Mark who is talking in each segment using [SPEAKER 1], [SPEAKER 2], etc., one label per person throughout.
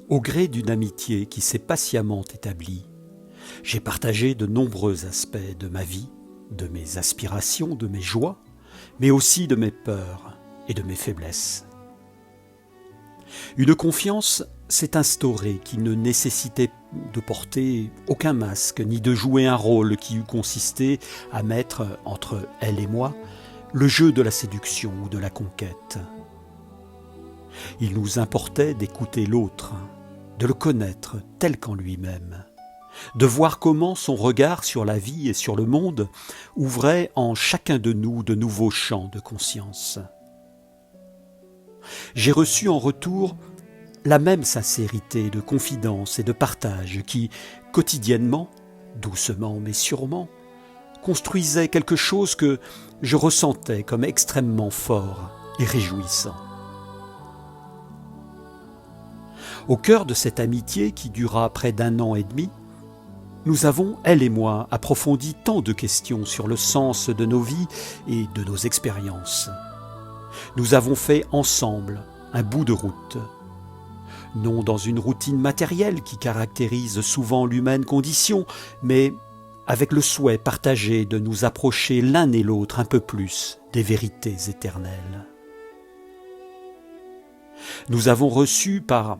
[SPEAKER 1] Au gré d'une amitié qui s'est patiemment établie, j'ai partagé de nombreux aspects de ma vie, de mes aspirations, de mes joies, mais aussi de mes peurs et de mes faiblesses. Une confiance s'est instaurée qui ne nécessitait de porter aucun masque, ni de jouer un rôle qui eût consisté à mettre entre elle et moi le jeu de la séduction ou de la conquête. Il nous importait d'écouter l'autre, de le connaître tel qu'en lui-même, de voir comment son regard sur la vie et sur le monde ouvrait en chacun de nous de nouveaux champs de conscience. J'ai reçu en retour la même sincérité de confidence et de partage qui, quotidiennement, doucement mais sûrement, construisait quelque chose que je ressentais comme extrêmement fort et réjouissant. Au cœur de cette amitié qui dura près d'1 an et demi, nous avons, elle et moi, approfondi tant de questions sur le sens de nos vies et de nos expériences. Nous avons fait ensemble un bout de route, non dans une routine matérielle qui caractérise souvent l'humaine condition, mais avec le souhait partagé de nous approcher l'un et l'autre un peu plus des vérités éternelles. Nous avons reçu par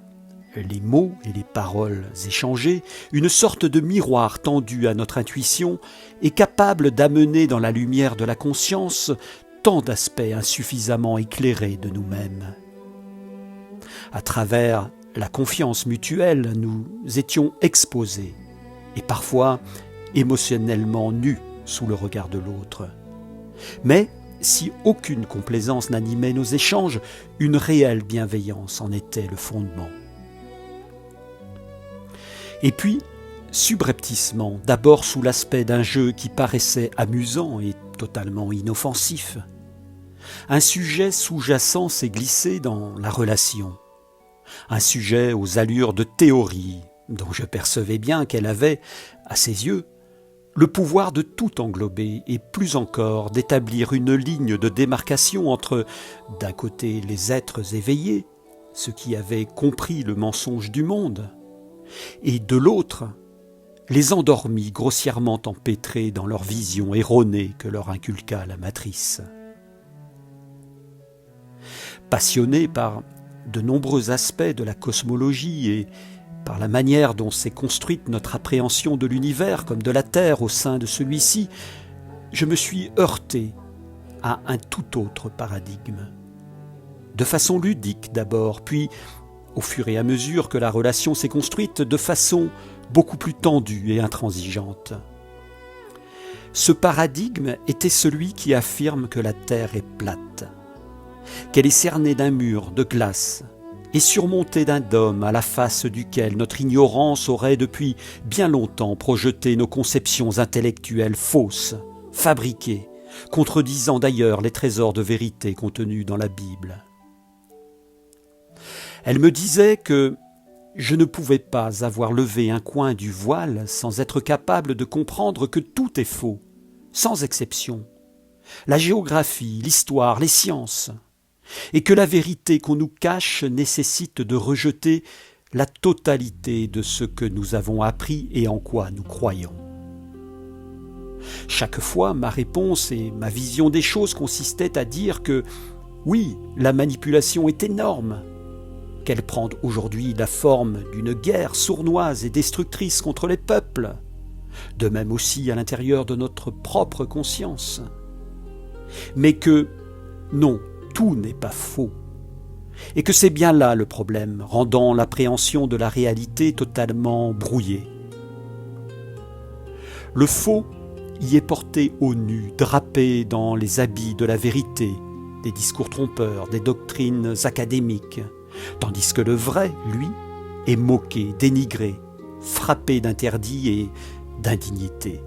[SPEAKER 1] les mots et les paroles échangées, une sorte de miroir tendu à notre intuition et capable d'amener dans la lumière de la conscience tant d'aspects insuffisamment éclairés de nous-mêmes. À travers la confiance mutuelle, nous étions exposés et parfois émotionnellement nus sous le regard de l'autre. Mais si aucune complaisance n'animait nos échanges, une réelle bienveillance en était le fondement. Et puis, subrepticement, d'abord sous l'aspect d'un jeu qui paraissait amusant et totalement inoffensif, un sujet sous-jacent s'est glissé dans la relation, un sujet aux allures de théorie, dont je percevais bien qu'elle avait, à ses yeux, le pouvoir de tout englober et plus encore d'établir une ligne de démarcation entre, d'un côté, les êtres éveillés, ceux qui avaient compris le mensonge du monde, et de l'autre, les endormis grossièrement empêtrés dans leur vision erronée que leur inculqua la matrice. Passionné par de nombreux aspects de la cosmologie et par la manière dont s'est construite notre appréhension de l'univers comme de la Terre au sein de celui-ci, je me suis heurté à un tout autre paradigme. De façon ludique d'abord, puis au fur et à mesure que la relation s'est construite, de façon beaucoup plus tendue et intransigeante. Ce paradigme était celui qui affirme que la Terre est plate, qu'elle est cernée d'un mur de glace et surmontée d'un dôme à la face duquel notre ignorance aurait depuis bien longtemps projeté nos conceptions intellectuelles fausses, fabriquées, contredisant d'ailleurs les trésors de vérité contenus dans la Bible. Elle me disait que je ne pouvais pas avoir levé un coin du voile sans être capable de comprendre que tout est faux, sans exception. La géographie, l'histoire, les sciences, et que la vérité qu'on nous cache nécessite de rejeter la totalité de ce que nous avons appris et en quoi nous croyons. Chaque fois, ma réponse et ma vision des choses consistaient à dire que, oui, la manipulation est énorme, qu'elle prend aujourd'hui la forme d'une guerre sournoise et destructrice contre les peuples, de même aussi à l'intérieur de notre propre conscience. Mais que, non, tout n'est pas faux, et que c'est bien là le problème, rendant l'appréhension de la réalité totalement brouillée. Le faux y est porté au nu, drapé dans les habits de la vérité, des discours trompeurs, des doctrines académiques, tandis que le vrai, lui, est moqué, dénigré, frappé d'interdit et d'indignité.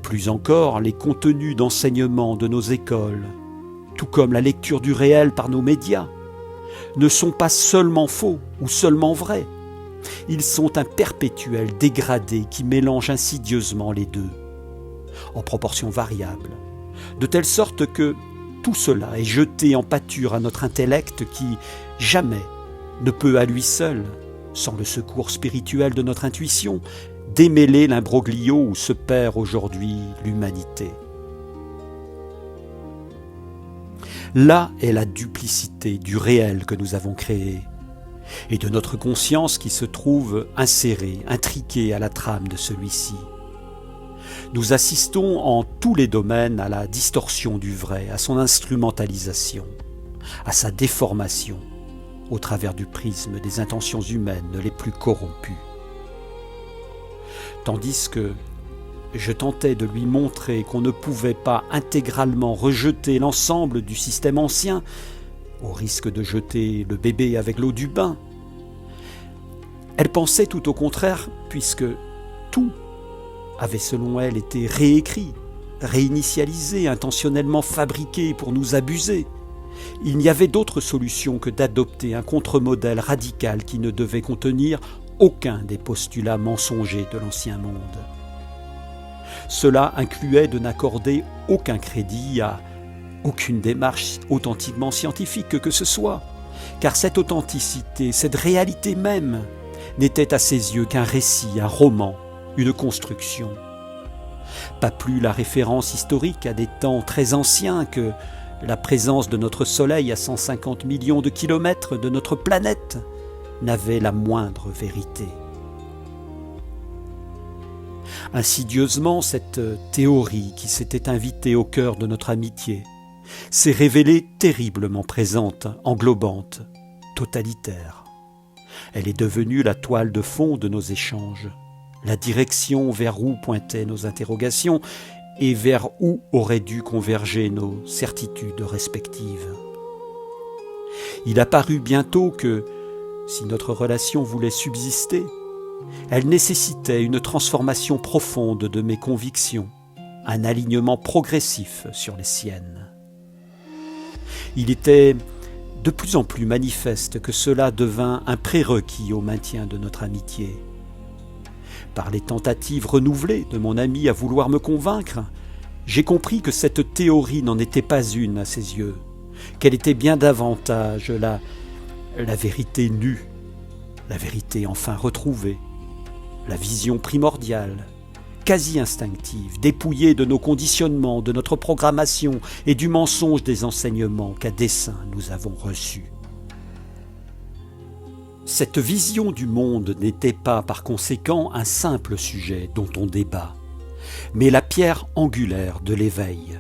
[SPEAKER 1] Plus encore, les contenus d'enseignement de nos écoles, tout comme la lecture du réel par nos médias, ne sont pas seulement faux ou seulement vrais. Ils sont un perpétuel dégradé qui mélange insidieusement les deux, en proportions variables, de telle sorte que tout cela est jeté en pâture à notre intellect qui, jamais, ne peut à lui seul, sans le secours spirituel de notre intuition, démêler l'imbroglio où se perd aujourd'hui l'humanité. Là est la duplicité du réel que nous avons créé, et de notre conscience qui se trouve insérée, intriquée à la trame de celui-ci. Nous assistons en tous les domaines à la distorsion du vrai, à son instrumentalisation, à sa déformation, au travers du prisme des intentions humaines les plus corrompues. Tandis que je tentais de lui montrer qu'on ne pouvait pas intégralement rejeter l'ensemble du système ancien, au risque de jeter le bébé avec l'eau du bain. Elle pensait tout au contraire, puisque tout avait selon elle été réécrit, réinitialisé, intentionnellement fabriqué pour nous abuser. Il n'y avait d'autre solution que d'adopter un contre-modèle radical qui ne devait contenir aucun des postulats mensongers de l'ancien monde. Cela incluait de n'accorder aucun crédit à aucune démarche authentiquement scientifique que ce soit, car cette authenticité, cette réalité même, n'était à ses yeux qu'un récit, un roman, une construction. Pas plus la référence historique à des temps très anciens que la présence de notre Soleil à 150 millions de kilomètres de notre planète n'avait la moindre vérité. Insidieusement, cette théorie qui s'était invitée au cœur de notre amitié s'est révélée terriblement présente, englobante, totalitaire. Elle est devenue la toile de fond de nos échanges, la direction vers où pointaient nos interrogations et vers où auraient dû converger nos certitudes respectives. Il apparut bientôt que, si notre relation voulait subsister, elle nécessitait une transformation profonde de mes convictions, un alignement progressif sur les siennes. Il était de plus en plus manifeste que cela devint un prérequis au maintien de notre amitié. Par les tentatives renouvelées de mon ami à vouloir me convaincre, j'ai compris que cette théorie n'en était pas une à ses yeux, qu'elle était bien davantage la vérité nue, la vérité enfin retrouvée, la vision primordiale, quasi instinctive, dépouillée de nos conditionnements, de notre programmation et du mensonge des enseignements qu'à dessein nous avons reçus. Cette vision du monde n'était pas par conséquent un simple sujet dont on débat, mais la pierre angulaire de l'éveil,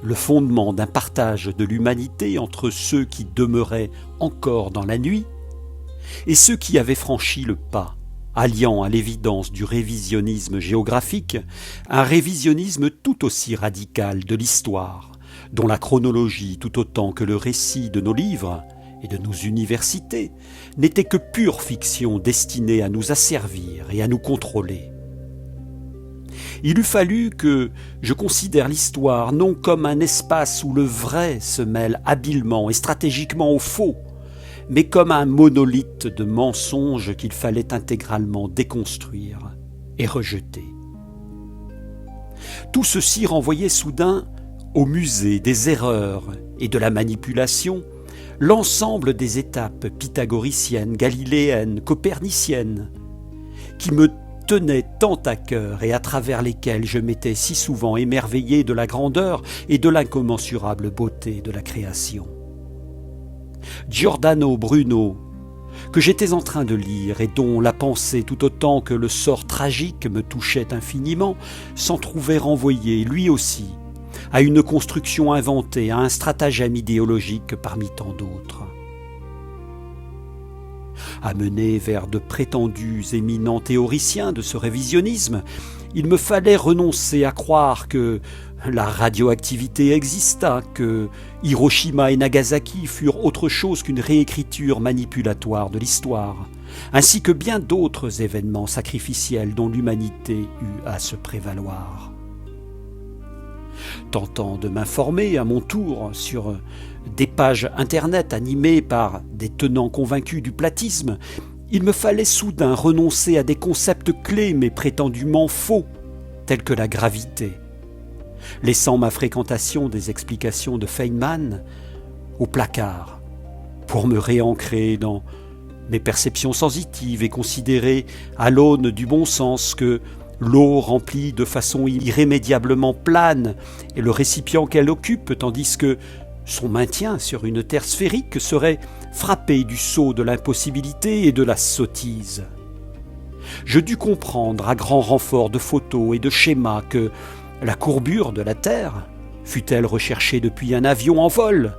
[SPEAKER 1] le fondement d'un partage de l'humanité entre ceux qui demeuraient encore dans la nuit et ceux qui avaient franchi le pas, alliant à l'évidence du révisionnisme géographique un révisionnisme tout aussi radical de l'histoire, dont la chronologie tout autant que le récit de nos livres et de nos universités n'était que pure fiction destinée à nous asservir et à nous contrôler. Il eût fallu que je considère l'histoire non comme un espace où le vrai se mêle habilement et stratégiquement au faux, mais comme un monolithe de mensonges qu'il fallait intégralement déconstruire et rejeter. Tout ceci renvoyait soudain au musée des erreurs et de la manipulation l'ensemble des étapes pythagoriciennes, galiléennes, coperniciennes, qui me tenaient tant à cœur et à travers lesquelles je m'étais si souvent émerveillé de la grandeur et de l'incommensurable beauté de la création. Giordano Bruno, que j'étais en train de lire et dont la pensée tout autant que le sort tragique me touchait infiniment, s'en trouvait renvoyé, lui aussi, à une construction inventée, à un stratagème idéologique parmi tant d'autres. Amené vers de prétendus éminents théoriciens de ce révisionnisme, il me fallait renoncer à croire que la radioactivité exista, que Hiroshima et Nagasaki furent autre chose qu'une réécriture manipulatoire de l'histoire, ainsi que bien d'autres événements sacrificiels dont l'humanité eut à se prévaloir. Tentant de m'informer à mon tour sur des pages internet animées par des tenants convaincus du platisme, il me fallait soudain renoncer à des concepts clés mais prétendument faux, tels que la gravité, laissant ma fréquentation des explications de Feynman au placard pour me réancrer dans Mes perceptions sensitives et considérées à l'aune du bon sens que l'eau remplit de façon irrémédiablement plane et le récipient qu'elle occupe, tandis que son maintien sur une terre sphérique serait frappé du sceau de l'impossibilité et de la sottise. Je dus comprendre à grand renfort de photos et de schémas que la courbure de la Terre, fût-elle recherchée depuis un avion en vol,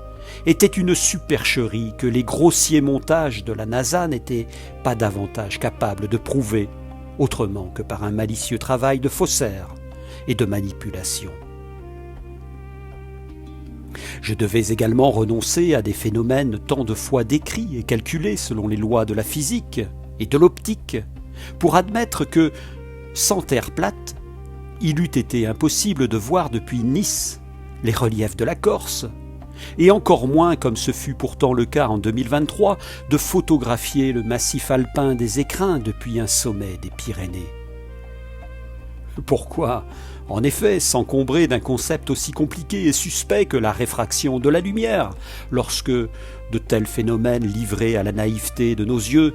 [SPEAKER 1] était une supercherie que les grossiers montages de la NASA n'étaient pas davantage capables de prouver autrement que par un malicieux travail de faussaire et de manipulation. Je devais également renoncer à des phénomènes tant de fois décrits et calculés selon les lois de la physique et de l'optique, pour admettre que, sans terre plate, il eût été impossible de voir depuis Nice les reliefs de la Corse, et encore moins, comme ce fut pourtant le cas en 2023, de photographier le massif alpin des Écrins depuis un sommet des Pyrénées. Pourquoi, en effet, s'encombrer d'un concept aussi compliqué et suspect que la réfraction de la lumière, lorsque de tels phénomènes livrés à la naïveté de nos yeux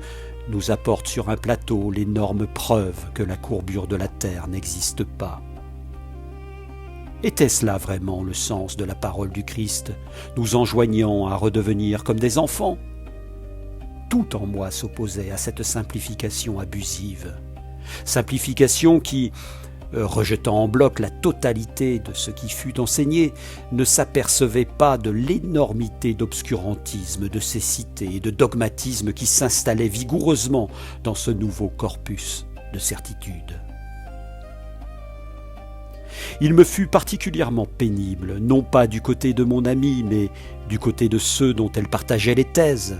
[SPEAKER 1] nous apportent sur un plateau l'énorme preuve que la courbure de la Terre n'existe pas? Était-ce là vraiment le sens de la parole du Christ, nous enjoignant à redevenir comme des enfants? Tout en moi s'opposait à cette simplification abusive. Simplification qui, rejetant en bloc la totalité de ce qui fut enseigné, ne s'apercevait pas de l'énormité d'obscurantisme, de cécité et de dogmatisme qui s'installait vigoureusement dans ce nouveau corpus de certitude. Il me fut particulièrement pénible, non pas du côté de mon amie, mais du côté de ceux dont elle partageait les thèses,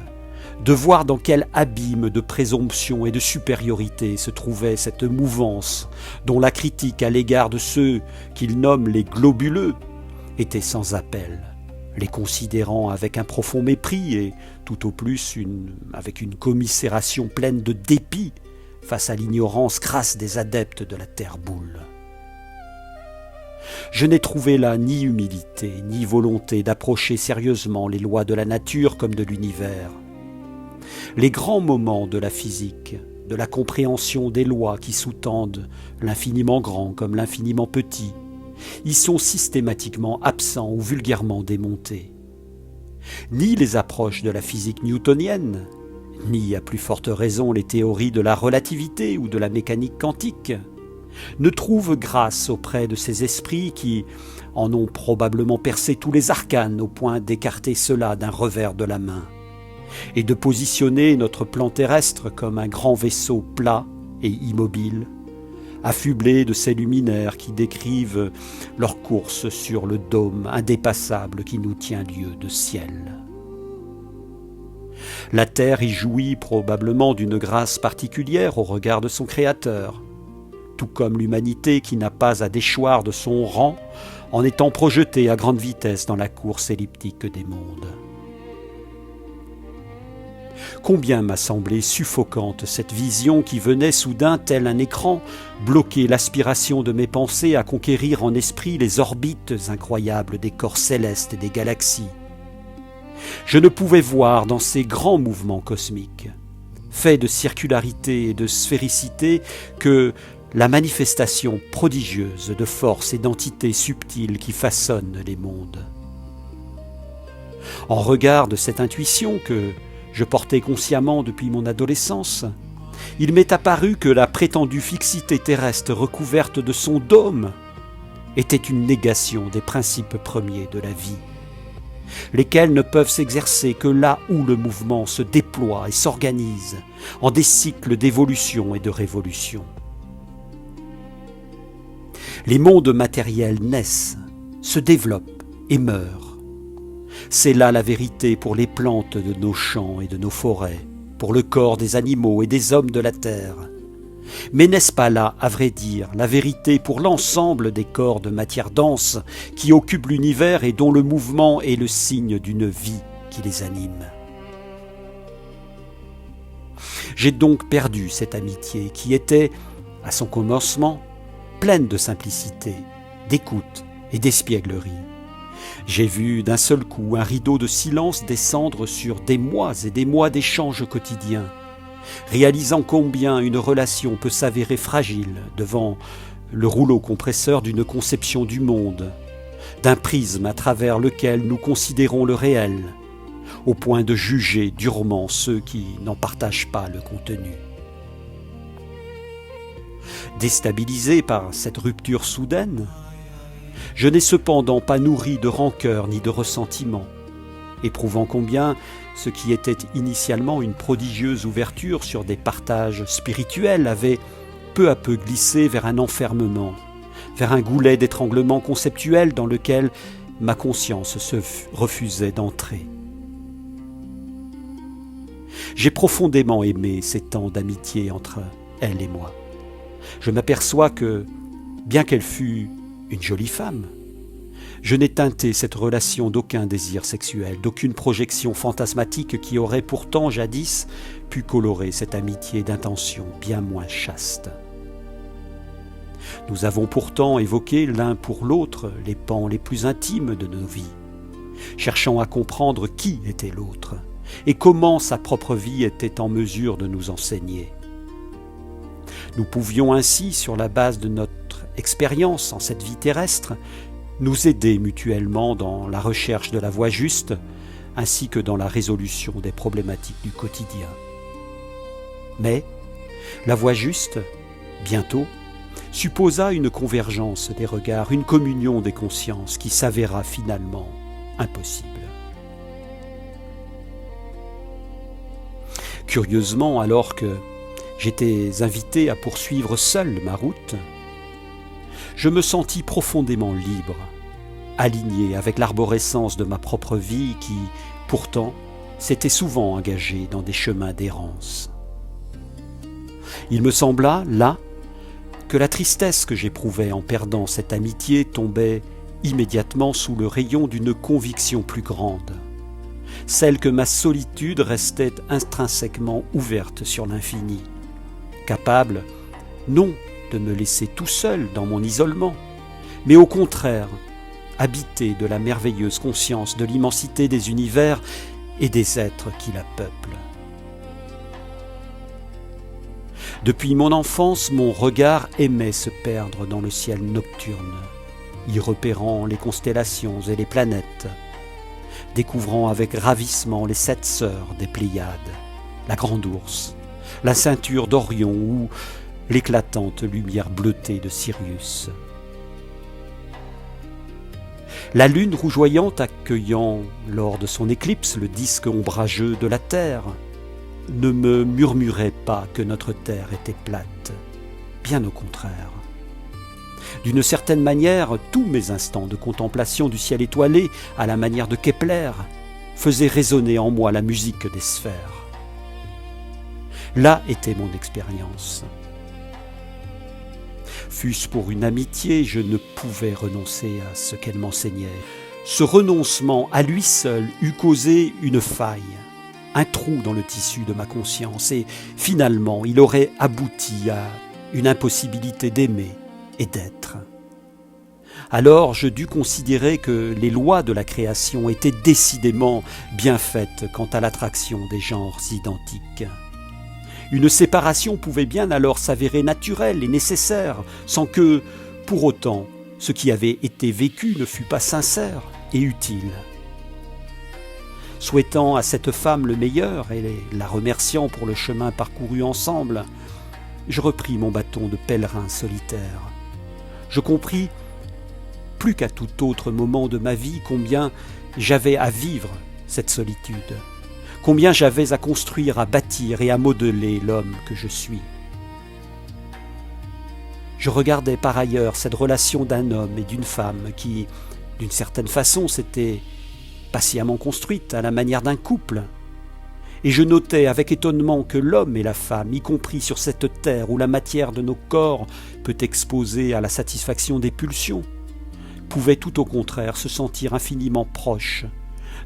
[SPEAKER 1] de voir dans quel abîme de présomption et de supériorité se trouvait cette mouvance dont la critique à l'égard de ceux qu'ils nomment les globuleux était sans appel, les considérant avec un profond mépris et tout au plus avec une commisération pleine de dépit face à l'ignorance crasse des adeptes de la terre-boule. Je n'ai trouvé là ni humilité, ni volonté d'approcher sérieusement les lois de la nature comme de l'univers. Les grands moments de la physique, de la compréhension des lois qui sous-tendent l'infiniment grand comme l'infiniment petit, y sont systématiquement absents ou vulgairement démontés. Ni les approches de la physique newtonienne, ni à plus forte raison les théories de la relativité ou de la mécanique quantique, ne trouvent grâce auprès de ces esprits qui en ont probablement percé tous les arcanes au point d'écarter cela d'un revers de la main et de positionner notre plan terrestre comme un grand vaisseau plat et immobile, affublé de ces luminaires qui décrivent leur course sur le dôme indépassable qui nous tient lieu de ciel. La Terre y jouit probablement d'une grâce particulière au regard de son Créateur, tout comme l'humanité qui n'a pas à déchoir de son rang en étant projetée à grande vitesse dans la course elliptique des mondes. Combien m'a semblé suffocante cette vision qui venait soudain, tel un écran, bloquer l'aspiration de mes pensées à conquérir en esprit les orbites incroyables des corps célestes et des galaxies. Je ne pouvais voir dans ces grands mouvements cosmiques, faits de circularité et de sphéricité, que la manifestation prodigieuse de force et d'entités subtiles qui façonnent les mondes. En regard de cette intuition que je portais consciemment depuis mon adolescence, il m'est apparu que la prétendue fixité terrestre recouverte de son dôme était une négation des principes premiers de la vie, lesquels ne peuvent s'exercer que là où le mouvement se déploie et s'organise en des cycles d'évolution et de révolution. Les mondes matériels naissent, se développent et meurent. C'est là la vérité pour les plantes de nos champs et de nos forêts, pour le corps des animaux et des hommes de la terre. Mais n'est-ce pas là, à vrai dire, la vérité pour l'ensemble des corps de matière dense qui occupent l'univers et dont le mouvement est le signe d'une vie qui les anime? J'ai donc perdu cette amitié qui était, à son commencement, pleine de simplicité, d'écoute et d'espièglerie. J'ai vu d'un seul coup un rideau de silence descendre sur des mois et des mois d'échanges quotidiens, réalisant combien une relation peut s'avérer fragile devant le rouleau compresseur d'une conception du monde, d'un prisme à travers lequel nous considérons le réel, au point de juger durement ceux qui n'en partagent pas le contenu. Déstabilisé par cette rupture soudaine, je n'ai cependant pas nourri de rancœur ni de ressentiment, éprouvant combien ce qui était initialement une prodigieuse ouverture sur des partages spirituels avait peu à peu glissé vers un enfermement, vers un goulet d'étranglement conceptuel dans lequel ma conscience se refusait d'entrer. J'ai profondément aimé ces temps d'amitié entre elle et moi. Je m'aperçois que, bien qu'elle fût une jolie femme, je n'ai teinté cette relation d'aucun désir sexuel, d'aucune projection fantasmatique qui aurait pourtant jadis pu colorer cette amitié d'intention bien moins chaste. Nous avons pourtant évoqué l'un pour l'autre les pans les plus intimes de nos vies, cherchant à comprendre qui était l'autre et comment sa propre vie était en mesure de nous enseigner. Nous pouvions ainsi, sur la base de notre expérience en cette vie terrestre, nous aider mutuellement dans la recherche de la voie juste, ainsi que dans la résolution des problématiques du quotidien. Mais la voie juste, bientôt, supposa une convergence des regards, une communion des consciences qui s'avéra finalement impossible. Curieusement, alors que j'étais invité à poursuivre seul ma route, je me sentis profondément libre, aligné avec l'arborescence de ma propre vie qui, pourtant, s'était souvent engagée dans des chemins d'errance. Il me sembla, là, que la tristesse que j'éprouvais en perdant cette amitié tombait immédiatement sous le rayon d'une conviction plus grande, celle que ma solitude restait intrinsèquement ouverte sur l'infini, capable, non de me laisser tout seul dans mon isolement, mais au contraire, habité de la merveilleuse conscience de l'immensité des univers et des êtres qui la peuplent. Depuis mon enfance, mon regard aimait se perdre dans le ciel nocturne, y repérant les constellations et les planètes, découvrant avec ravissement les 7 sœurs des Pléiades, la Grande Ourse, la ceinture d'Orion ou l'éclatante lumière bleutée de Sirius. La lune rougeoyante accueillant lors de son éclipse le disque ombrageux de la Terre ne me murmurait pas que notre Terre était plate, bien au contraire. D'une certaine manière, tous mes instants de contemplation du ciel étoilé, à la manière de Kepler, faisaient résonner en moi la musique des sphères. Là était mon expérience. Fût-ce pour une amitié, je ne pouvais renoncer à ce qu'elle m'enseignait. Ce renoncement à lui seul eût causé une faille, un trou dans le tissu de ma conscience, et finalement il aurait abouti à une impossibilité d'aimer et d'être. Alors je dus considérer que les lois de la création étaient décidément bien faites quant à l'attraction des genres identiques. Une séparation pouvait bien alors s'avérer naturelle et nécessaire, sans que, pour autant, ce qui avait été vécu ne fût pas sincère et utile. Souhaitant à cette femme le meilleur et la remerciant pour le chemin parcouru ensemble, je repris mon bâton de pèlerin solitaire. Je compris, plus qu'à tout autre moment de ma vie, combien j'avais à vivre cette solitude, combien j'avais à construire, à bâtir et à modeler l'homme que je suis. Je regardais par ailleurs cette relation d'un homme et d'une femme qui, d'une certaine façon, s'était patiemment construite à la manière d'un couple. Et je notais avec étonnement que l'homme et la femme, y compris sur cette terre où la matière de nos corps peut exposer à la satisfaction des pulsions, pouvaient tout au contraire se sentir infiniment proches,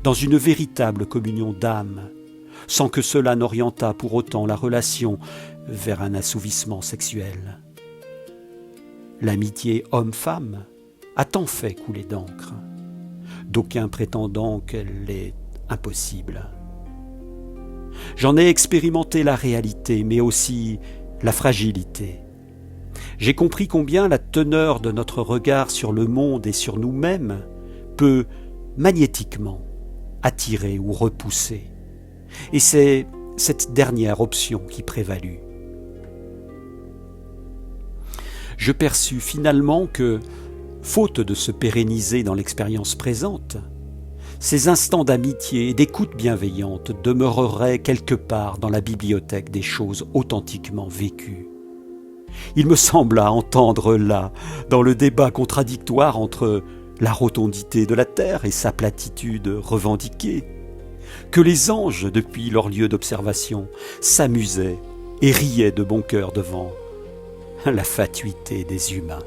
[SPEAKER 1] dans une véritable communion d'âme, sans que cela n'orientât pour autant la relation vers un assouvissement sexuel. L'amitié homme-femme a tant fait couler d'encre, d'aucuns prétendant qu'elle est impossible. J'en ai expérimenté la réalité, mais aussi la fragilité. J'ai compris combien la teneur de notre regard sur le monde et sur nous-mêmes peut, magnétiquement, attirer ou repousser. Et c'est cette dernière option qui prévalut. Je perçus finalement que, faute de se pérenniser dans l'expérience présente, ces instants d'amitié et d'écoute bienveillante demeureraient quelque part dans la bibliothèque des choses authentiquement vécues. Il me sembla entendre là, dans le débat contradictoire entre la rotondité de la terre et sa platitude revendiquée, que les anges, depuis leur lieu d'observation, s'amusaient et riaient de bon cœur devant la fatuité des humains.